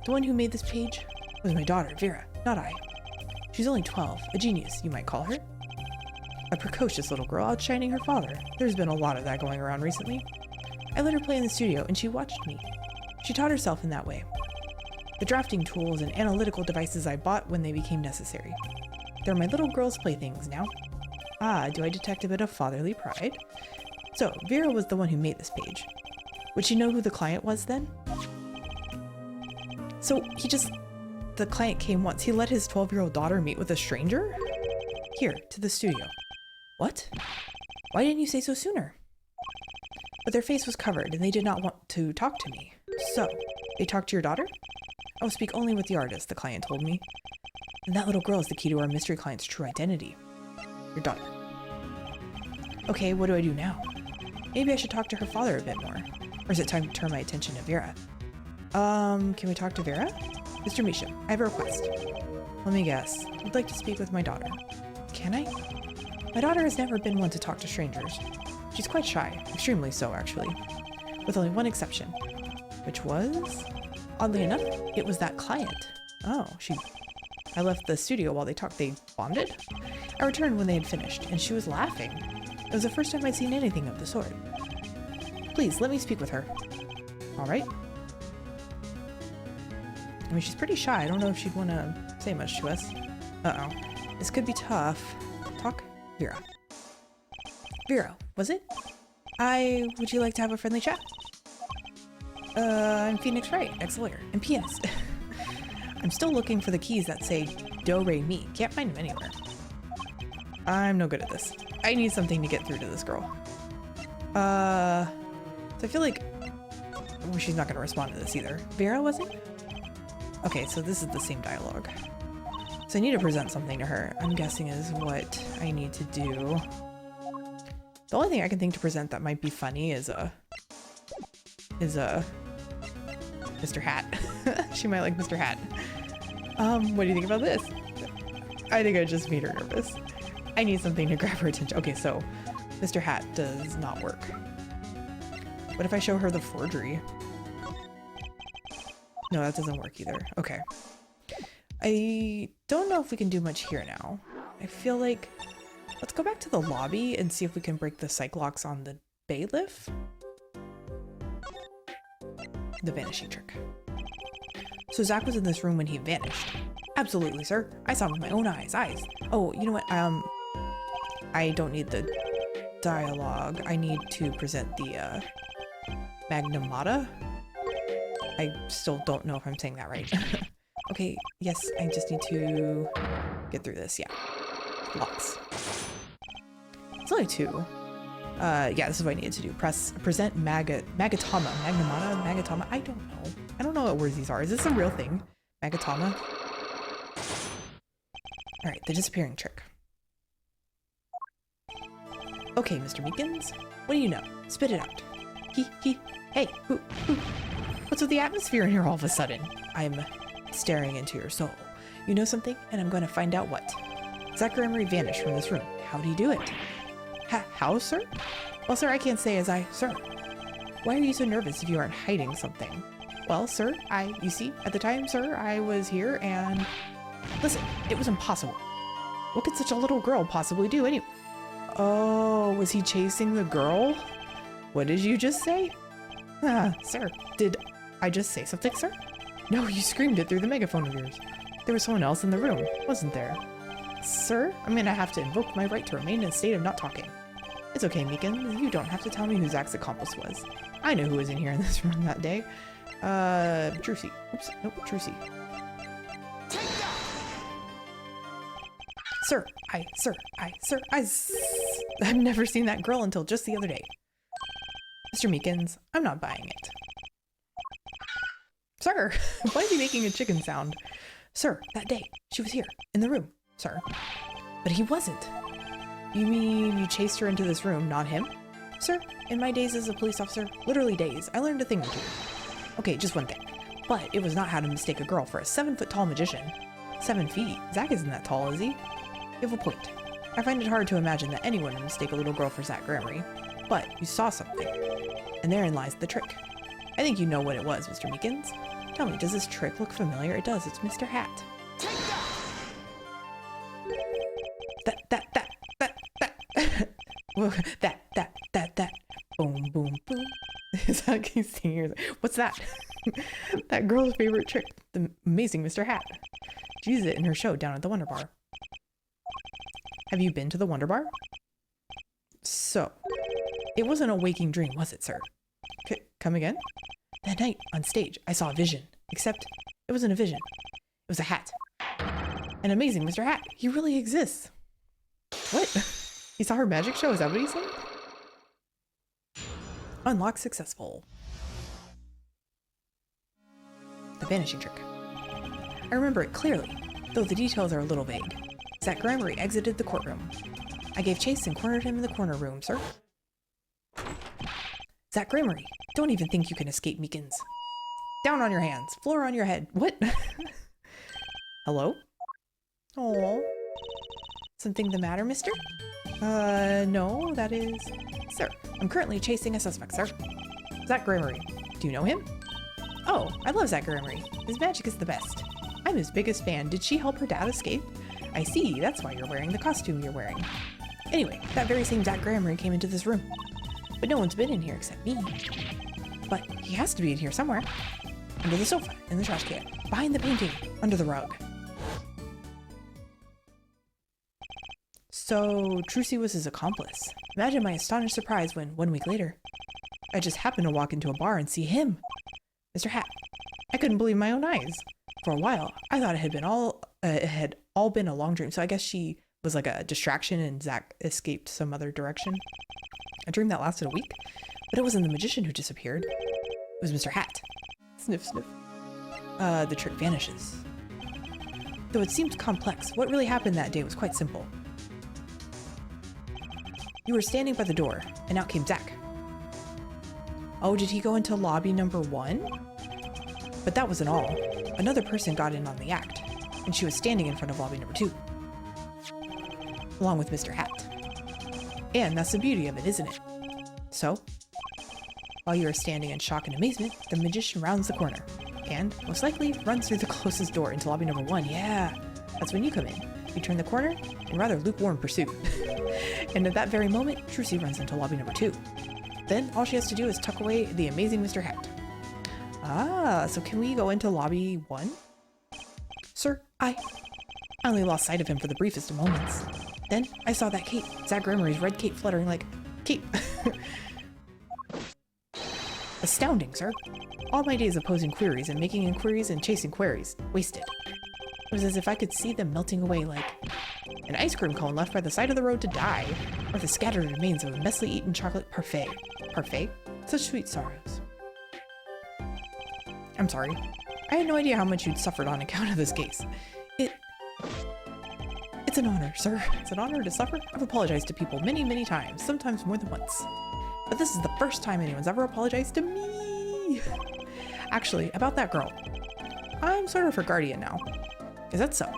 The one who made this page was my daughter, Vera, not I. She's only 12, a genius, you might call her. A precocious little girl outshining her father. There's been a lot of that going around recently. I let her play in the studio and she watched me. She taught herself in that way. The drafting tools and analytical devices I bought when they became necessary. They're my little girl's playthings now. Ah, do I detect a bit of fatherly pride? So, Vera was the one who made this page. Would she know who the client was then? So, the client came once. He let his 12-year-old daughter meet with a stranger? Here, to the studio. What? Why didn't you say so sooner? But their face was covered and they did not want to talk to me. So, they talked to your daughter? I will speak only with the artist, the client told me. And that little girl is the key to our mystery client's true identity. Your daughter. Okay, what do I do now? Maybe I should talk to her father a bit more. Or is it time to turn my attention to Vera? Can we talk to Vera? Mr. Measham, I have a request. Let me guess. I'd like to speak with my daughter. Can I? My daughter has never been one to talk to strangers. She's quite shy, extremely so actually. With only one exception. Which was? Oddly enough, it was that client. Oh, I left the studio while they talked. They bonded? I returned when they had finished, and she was laughing. It was the first time I'd seen anything of the sort. Please, let me speak with her. All right. I mean, she's pretty shy. I don't know if she'd want to say much to us. Uh-oh. This could be tough. Talk? Vera. Vera, was it? Would you like to have a friendly chat? I'm Phoenix Wright, ex-lawyer. And P.S. I'm still looking for the keys that say Do, Re, Mi. Can't find them anywhere. I'm no good at this. I need something to get through to this girl. So I feel like she's not gonna respond to this either. Vera, was it? Okay, so this is the same dialogue. So I need to present something to her. I'm guessing is what I need to do. The only thing I can think to present that might be funny is Mr. Hat. She might like Mr. Hat. What do you think about this? I think I just made her nervous. I need something to grab her attention. Okay, so Mr. Hat does not work. What if I show her the forgery? No, that doesn't work either. Okay. I don't know if we can do much here now. I feel like let's go back to the lobby and see if we can break the psych locks on the bailiff. The vanishing trick. So Zach was in this room when he vanished. Absolutely, sir. I saw him with my own eyes. Oh, you know what? I don't need the dialogue. I need to present the magnumata. I still don't know if I'm saying that right. Okay, yes, I just need to get through this. Yeah. Locks. It's only 2. Yeah, this is what I needed to do. Present magatama. Magatama. I don't know. I don't know what words these are. Is this a real thing? Magatama? Alright, the disappearing trick. Okay, Mr. Meekins. What do you know? Spit it out. Hey, who? What's with the atmosphere in here all of a sudden? I'm staring into your soul. You know something, and I'm going to find out what. Zach Emery vanished from this room. How did he do it? How, sir? Well, sir, I can't say as I, sir. Why are you so nervous if you aren't hiding something? Well, sir, you see, at the time, sir, I was here and... Listen, it was impossible. What could such a little girl possibly do anyway? Oh, was he chasing the girl? What did you just say? Sir, did I just say something, sir? No, you screamed it through the megaphone of yours. There was someone else in the room, wasn't there? Sir, I'm gonna have to invoke my right to remain in a state of not talking. It's okay, Meekins. You don't have to tell me who Zach's accomplice was. I know who was in here in this room that day. Trucy. Oops, nope, Trucy. Sir, I've never seen that girl until just the other day. Mr. Meekins, I'm not buying it. Sir, why is he making a chicken sound? Sir, that day, she was here, in the room, sir. But he wasn't. You mean you chased her into this room, not him? Sir, in my days as a police officer, literally days, I learned a thing or two. Okay, just one thing. But it was not how to mistake a girl for a 7-foot-tall magician. 7 feet? Zach isn't that tall, is he? You have a point. I find it hard to imagine that anyone would mistake a little girl for Zach Emery. But you saw something. And therein lies the trick. I think you know what it was, Mr. Meekins. Tell me, does this trick look familiar? It does. It's Mr. Hat. That. Boom, boom, boom. Is that he's singing? What's that? That girl's favorite trick. The amazing Mr. Hat. She uses it in her show down at the Wonder Bar. Have you been to the Wonder Bar? So, it wasn't a waking dream, was it, sir? Come again? That night, on stage, I saw a vision. Except, it wasn't a vision. It was a hat. An amazing Mr. Hat. He really exists. What? He saw her magic show? Is that what he's saying? Unlock successful. The vanishing trick. I remember it clearly, though the details are a little vague. Zach Emery exited the courtroom. I gave chase and cornered him in the corner room, sir. Zach Emery, don't even think you can escape, Meekins. Down on your hands, floor on your head. What? Hello? Oh. Something the matter, mister? No, that is... Sir, I'm currently chasing a suspect, sir. Zach Emery. Do you know him? Oh, I love Zach Emery. His magic is the best. I'm his biggest fan. Did she help her dad escape? I see, that's why you're wearing the costume you're wearing. Anyway, that very same Zach Emery came into this room. But no one's been in here except me. But he has to be in here somewhere. Under the sofa, in the trash can, behind the painting, under the rug. So, Trucy was his accomplice. Imagine my astonished surprise when, 1 week later, I just happened to walk into a bar and see him. Mr. Hat. I couldn't believe my own eyes. For a while, I thought it had all been a long dream, so I guess she was like a distraction and Zach escaped some other direction. A dream that lasted a week, but it wasn't the magician who disappeared. It was Mr. Hat. Sniff, sniff. The trick vanishes. Though it seemed complex, what really happened that day was quite simple. You were standing by the door, and out came Zach. Oh, did he go into lobby number 1? But that wasn't all. Another person got in on the act, and she was standing in front of lobby number 2. Along with Mr. Hat. And that's the beauty of it, isn't it? So, while you are standing in shock and amazement, the magician rounds the corner, and, most likely, runs through the closest door into lobby number 1. Yeah, that's when you come in. You turn the corner in rather lukewarm pursuit. And at that very moment, Trucy runs into lobby number 2. Then all she has to do is tuck away the amazing Mr. Hat. Ah, so can we go into lobby 1? Sir, I only lost sight of him for the briefest of moments. Then I saw that cape, Zach Gremory's red cape fluttering like cape. Astounding, sir. All my days of posing queries and making inquiries and chasing queries, wasted. It was as if I could see them melting away like an ice cream cone left by the side of the road to die, or the scattered remains of a messily eaten chocolate parfait. Parfait? Such sweet sorrows. I'm sorry. I had no idea how much you'd suffered on account of this case. It's an honor, sir. It's an honor to suffer. I've apologized to people many, many times, sometimes more than once. But this is the first time anyone's ever apologized to me. Actually, about that girl. I'm sort of her guardian now. Is that so?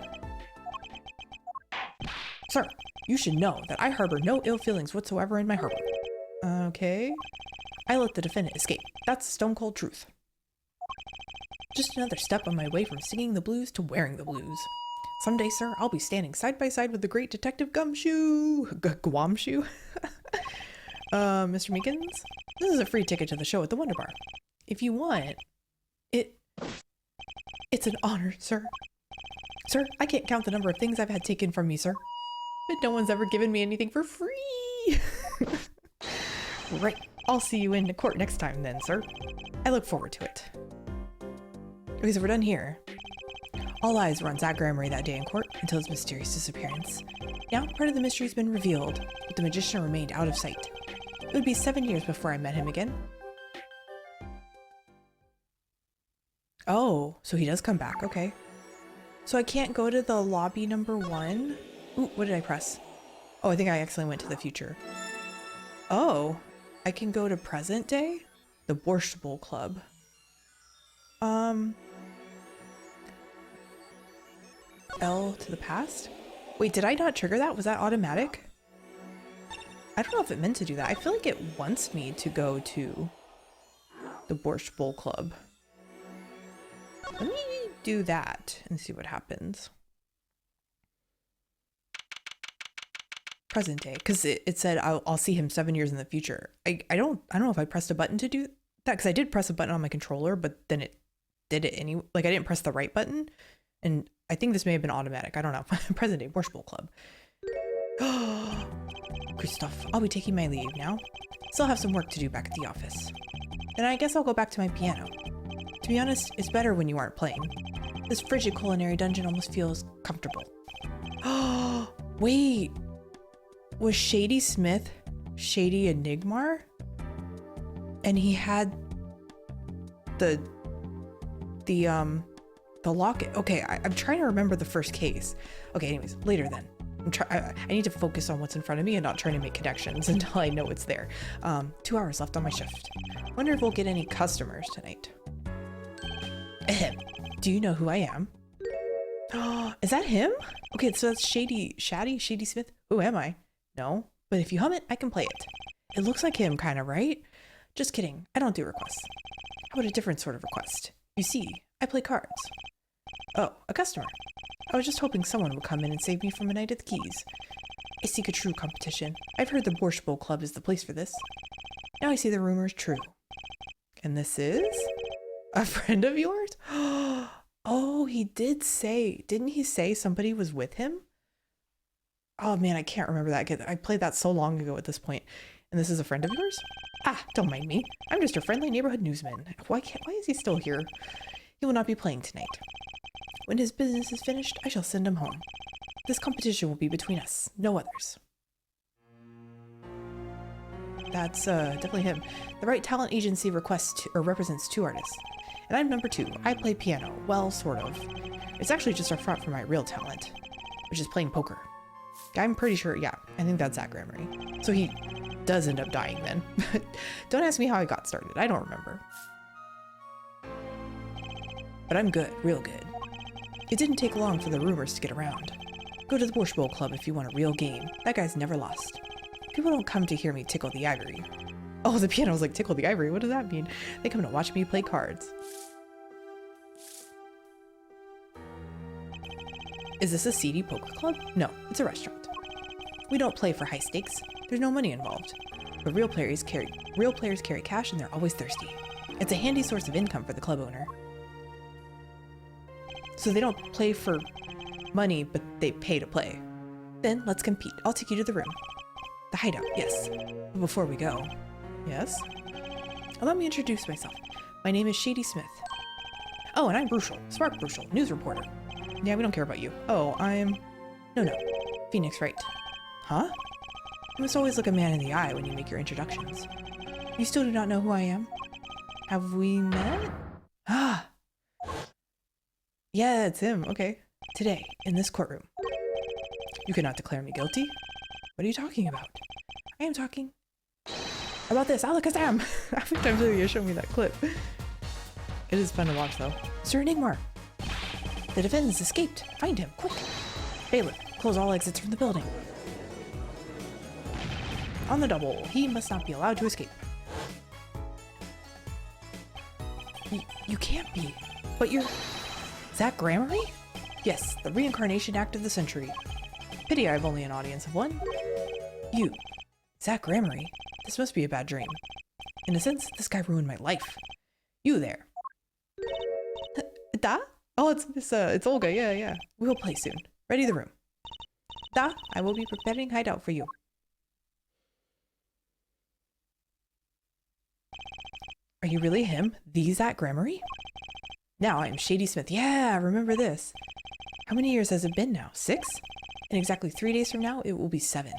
Sir, you should know that I harbor no ill feelings whatsoever in my heart. Okay. I let the defendant escape. That's the stone cold truth. Just another step on my way from singing the blues to wearing the blues. Someday, sir, I'll be standing side by side with the great Detective Gumshoe. Guamshoe? Mr. Meekins? This is a free ticket to the show at the Wonder Bar. If you want, it's an honor, sir. Sir, I can't count the number of things I've had taken from me, sir. But no one's ever given me anything for free. Right. I'll see you in the court next time then, sir. I look forward to it. Okay, so we're done here. All eyes were on Zach Gremory that day in court until his mysterious disappearance. Now, part of the mystery's been revealed, but the magician remained out of sight. It would be 7 years before I met him again. Oh, so he does come back, okay. So I can't go to the lobby number 1? Ooh, what did I press? Oh, I think I accidentally went to the future. Oh, I can go to present day? The Borscht Bowl Club. L to the past? Wait, did I not trigger that? Was that automatic? I don't know if it meant to do that. I feel like it wants me to go to the Borscht Bowl Club. Let me do that and see what happens. Present day, because it said I'll see him 7 years in the future. I don't know if I pressed a button to do that, because I did press a button on my controller, but then it did it anyway. Like I didn't press the right button, and I think this may have been automatic. I don't know. Present day, Borscht Bowl Club. Good stuff. I'll be taking my leave now. Still have some work to do back at the office. Then I guess I'll go back to my piano. To be honest, it's better when you aren't playing. This frigid culinary dungeon almost feels comfortable. Oh, wait. Was Shady Smith Shady Enigmar? And he had the locket. Okay, I'm trying to remember the first case. Okay, anyways, later then. I need to focus on what's in front of me and not trying to make connections until I know it's there. 2 hours left on my shift. Wonder if we'll get any customers tonight. Ahem. Do you know who I am? Oh, is that him? Okay, so that's Shady Smith. Who am I? No, but if you hum it, I can play it. It looks like him, kind of, right? Just kidding. I don't do requests. How about a different sort of request? You see, I play cards. Oh, a customer. I was just hoping someone would come in and save me from a night at the Keys. I seek a true competition. I've heard the Borscht Bowl Club is the place for this. Now I see the rumor is true. And this is a friend of yours? Oh, he did say, didn't he say somebody was with him? Oh man, I can't remember that. I played that so long ago at this point. And this is a friend of yours? Ah, don't mind me. I'm just a friendly neighborhood newsman. Why is he still here? He will not be playing tonight. When his business is finished, I shall send him home. This competition will be between us, no others. That's definitely him. The Right Talent Agency represents 2 artists. And I'm number 2. I play piano. Well, sort of. It's actually just a front for my real talent, which is playing poker. I'm pretty sure, yeah, I think that's Zach Gremory. So he does end up dying then. Don't ask me how I got started. I don't remember. But I'm good, real good. It didn't take long for the rumors to get around. Go to the Borscht Bowl Club if you want a real game. That guy's never lost. People don't come to hear me tickle the ivory. Oh, the piano was like tickle the ivory. What does that mean? They come to watch me play cards. Is this a seedy poker club? No, it's a restaurant. We don't play for high stakes. There's no money involved. But real players carry cash and they're always thirsty. It's a handy source of income for the club owner. So they don't play for money, but they pay to play. Then let's compete. I'll take you to the room. The hideout, yes. But before we go, yes? Allow me to introduce myself. My name is Shady Smith. Oh, and I'm Bruchel, Spark Bruchel, news reporter. Yeah, we don't care about you. Oh, I'm... No, Phoenix Wright. Huh? You must always look a man in the eye when you make your introductions. You still do not know who I am? Have we met? Ah! Yeah, it's him. Okay. Today, in this courtroom. You cannot declare me guilty? What are you talking about? I am talking about this. Alakazam! How many times have you shown me that clip? It is fun to watch, though. Sir Enigmar! The defendant's escaped. Find him, quick! Bailiff, close all exits from the building. On the double, he must not be allowed to escape. You can't be. But you're... Zach Gramarye? Yes, the reincarnation act of the century. Pity I have only an audience of one. You, Zach Gramarye? This must be a bad dream. In a sense, this guy ruined my life. You there. Da? Oh, it's Olga, yeah. We'll play soon. Ready the room. Da, I will be preparing hideout for you. Are you really him? The Zach Gramarye? Now I am Shady Smith. Yeah, remember this. How many years has it been now? 6? In exactly 3 days from now, it will be 7.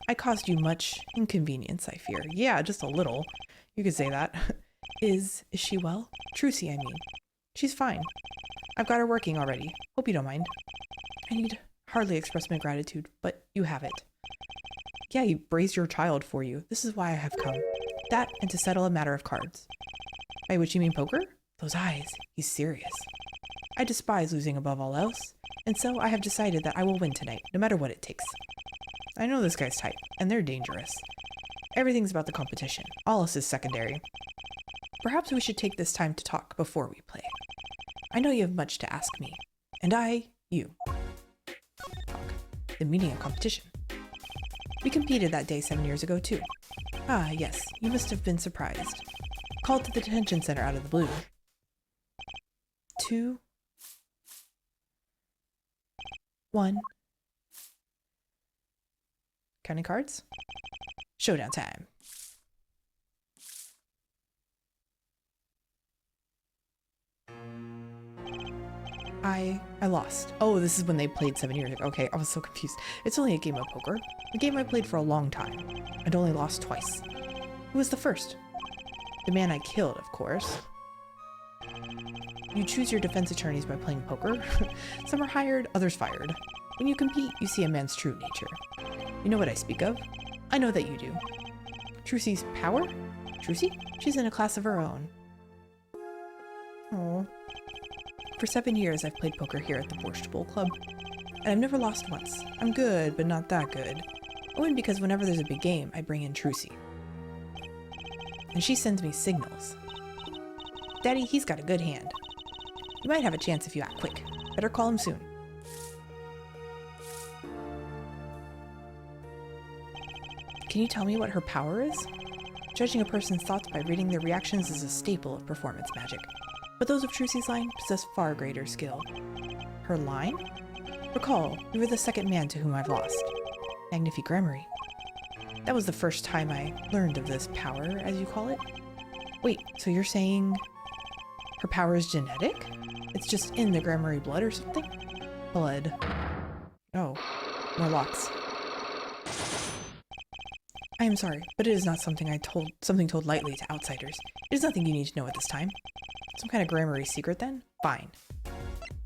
I caused you much inconvenience, I fear. Yeah, just a little. You could say that. Is she well? Trucy, I mean. She's fine. I've got her working already. Hope you don't mind. I need hardly express my gratitude, but you have it. Yeah, he raised your child for you. This is why I have come. That and to settle a matter of cards. By which you mean poker? Those eyes. He's serious. I despise losing above all else, and so I have decided that I will win tonight, no matter what it takes. I know this guy's type, and they're dangerous. Everything's about the competition. All else is secondary. Perhaps we should take this time to talk before we play. I know you have much to ask me, and you. Talk. The meaning of competition. We competed that day 7 years ago, too. Ah, yes, you must have been surprised. Called to the detention center out of the blue. 2, 1. Counting cards? Showdown time. I lost. Oh, this is when they played 7 years ago. Okay, I was so confused. It's only a game of poker. A game I played for a long time, and only lost twice. Who was the first? The man I killed, of course. You choose your defense attorneys by playing poker. Some are hired, others fired. When you compete, you see a man's true nature. You know what I speak of? I know that you do. Trucy's power? Trucy? She's in a class of her own. Oh. For 7 years, I've played poker here at the Borscht Bowl Club, and I've never lost once. I'm good, but not that good. I win because whenever there's a big game, I bring in Trucy. And she sends me signals. Daddy, he's got a good hand. You might have a chance if you act quick. Better call him soon. Can you tell me what her power is? Judging a person's thoughts by reading their reactions is a staple of performance magic, but those of Trucy's line possess far greater skill. Her line? Recall, you were the second man to whom I've lost. Magnifique Gramarye. That was the first time I learned of this power, as you call it. Wait, so you're saying her power is genetic? It's just in the Gramarye blood or something? Blood. Oh, more locks. I am sorry, but it is not something told lightly to outsiders. It is nothing you need to know at this time. Some kind of Gramarye secret then? Fine.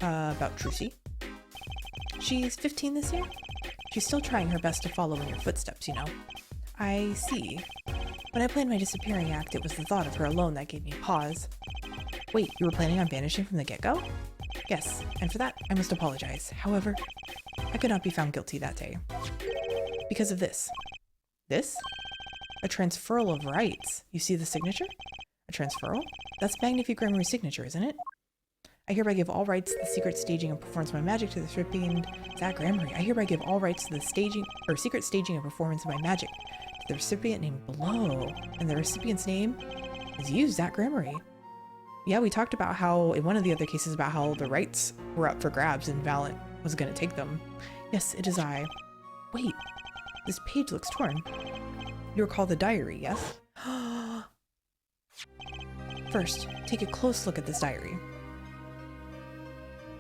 About Trucy. She's 15 this year? She's still trying her best to follow in your footsteps, you know. I see. When I planned my disappearing act, it was the thought of her alone that gave me pause. Wait, you were planning on vanishing from the get-go? Yes, and for that, I must apologize. However, I could not be found guilty that day. Because of this. This? A transferal of rights. You see the signature? A transferal? That's Magnifique Gramarye's signature, isn't it? I hereby give all rights to the secret staging and performance of my magic to the recipient, Zach Gramarye. I hereby give all rights to the staging or secret staging and performance of my magic to the recipient named below. And the recipient's name is you, Zach Gramarye. Yeah, we talked about how, in one of the other cases, about how the rights were up for grabs and Valiant was going to take them. Yes, it is I. Wait, this page looks torn. You recall the diary, yes? First, take a close look at this diary.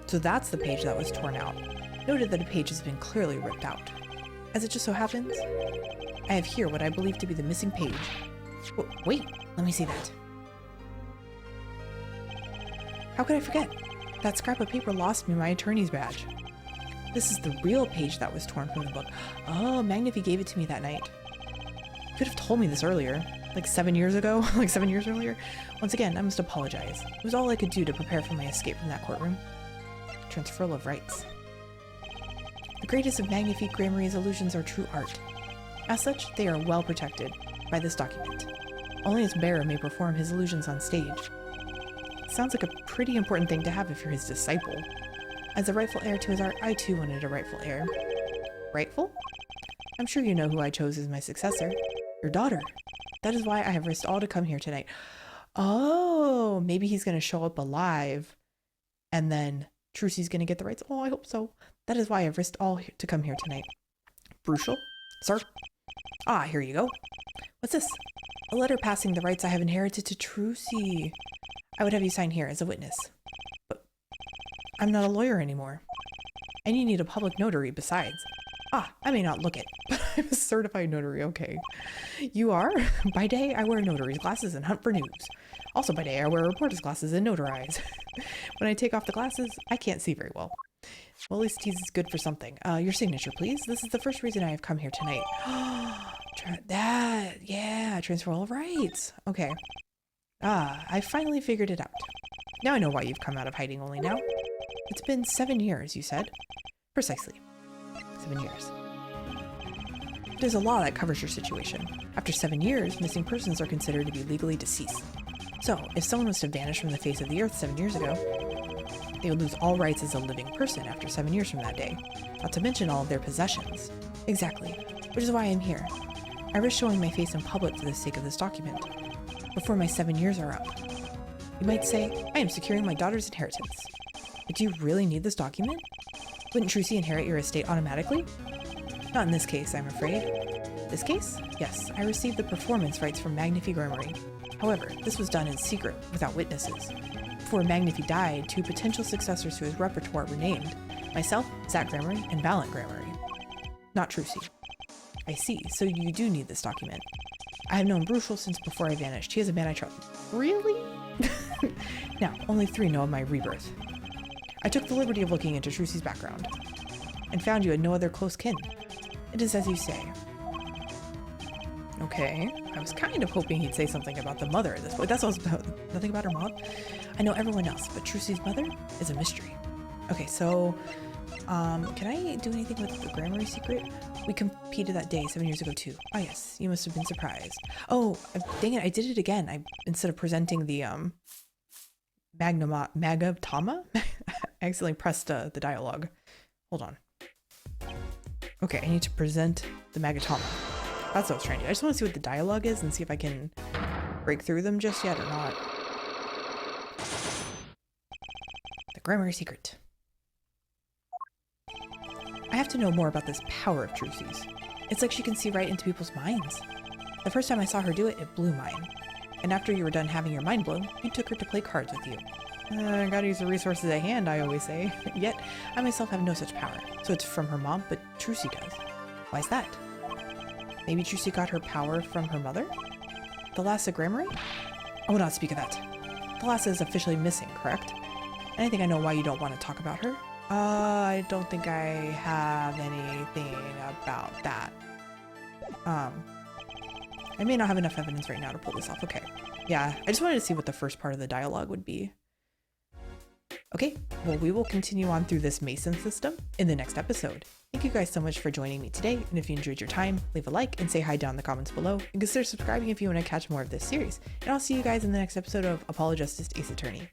So that's the page that was torn out. Noted that a page has been clearly ripped out. As it just so happens, I have here what I believe to be the missing page. Wait, let me see that. How could I forget? That scrap of paper lost me my attorney's badge. This is the real page that was torn from the book. Oh, Magnifi gave it to me that night. You could have told me this earlier, like 7 years ago, like 7 years earlier. Once again, I must apologize. It was all I could do to prepare for my escape from that courtroom. Transferal of rights. The greatest of Magnifi Gramarye's illusions are true art. As such, they are well protected by this document. Only its bearer may perform his illusions on stage. Sounds like a pretty important thing to have if you're his disciple. As a rightful heir to his art, I too wanted a rightful heir. Rightful? I'm sure you know who I chose as my successor. Your daughter. That is why I have risked all to come here tonight. Oh, maybe he's going to show up alive and then Trucy's going to get the rights. Oh, I hope so. That is why I've risked all to come here tonight. Brucial? Sir? Ah, here you go. What's this? A letter passing the rights I have inherited to Trucy. I would have you sign here as a witness. But I'm not a lawyer anymore. And you need a public notary besides. Ah, I may not look it, but I'm a certified notary, okay. You are? By day, I wear notary's glasses and hunt for news. Also by day, I wear reporter's glasses and notarize. When I take off the glasses, I can't see very well. Well, at least he's good for something. Your signature, please. This is the first reason I have come here tonight. Transferal of rights. Okay. Ah, I finally figured it out. Now I know why you've come out of hiding only now. It's been 7 years, you said? Precisely. 7 years. There's a law that covers your situation. After 7 years, missing persons are considered to be legally deceased. So, if someone was to vanish from the face of the earth 7 years ago, they would lose all rights as a living person after 7 years from that day, not to mention all of their possessions. Exactly, which is why I'm here. I risk showing my face in public for the sake of this document, before my 7 years are up. You might say, I am securing my daughter's inheritance. But do you really need this document? Wouldn't Trucy inherit your estate automatically? Not in this case, I'm afraid. This case? Yes, I received the performance rights from Magnifi Gramarye. However, this was done in secret, without witnesses. Before Magnifi died, 2 potential successors to his repertoire were named. Myself, Zach Gramarye, and Valiant Gramarye. Not Trucy. I see, so you do need this document. I have known Brucial since before I vanished. He is a man I trust. Really? Now, only 3 know of my rebirth. I took the liberty of looking into Trucy's background, and found you had no other close kin. It is as you say. Okay, I was kind of hoping he'd say something about the mother at this point. That's all it's about. Nothing about her mom. I know everyone else, but Trucy's mother is a mystery. Okay, so, can I do anything with the Gramarye secret? We competed that day 7 years ago too. Oh yes, you must have been surprised. Oh, dang it, I did it again. Instead of presenting the, magatama? I accidentally pressed the dialogue. Hold on. Okay, I need to present the magatama. That's what I was trying to do. I just want to see what the dialogue is and see if I can break through them just yet or not. The Gramarye secret. I have to know more about this power of Trucy's. It's like she can see right into people's minds. The first time I saw her do it, it blew mine. And after you were done having your mind blown, you took her to play cards with you. I gotta use the resources at hand, I always say. Yet, I myself have no such power. So it's from her mom, but Trucy does. Why's that? Maybe Trucy got her power from her mother? The Lassa Gramarye? I will not speak of that. The Lassa is officially missing, correct? And I think I know why you don't want to talk about her. I don't think I have anything about that. I may not have enough evidence right now to pull this off. Okay. Yeah, I just wanted to see what the first part of the dialogue would be. Okay, well, we will continue on through this Mason system in the next episode. Thank you guys so much for joining me today, and if you enjoyed your time, leave a like and say hi down in the comments below, and consider subscribing if you want to catch more of this series. And I'll see you guys in the next episode of Apologist Ace Attorney.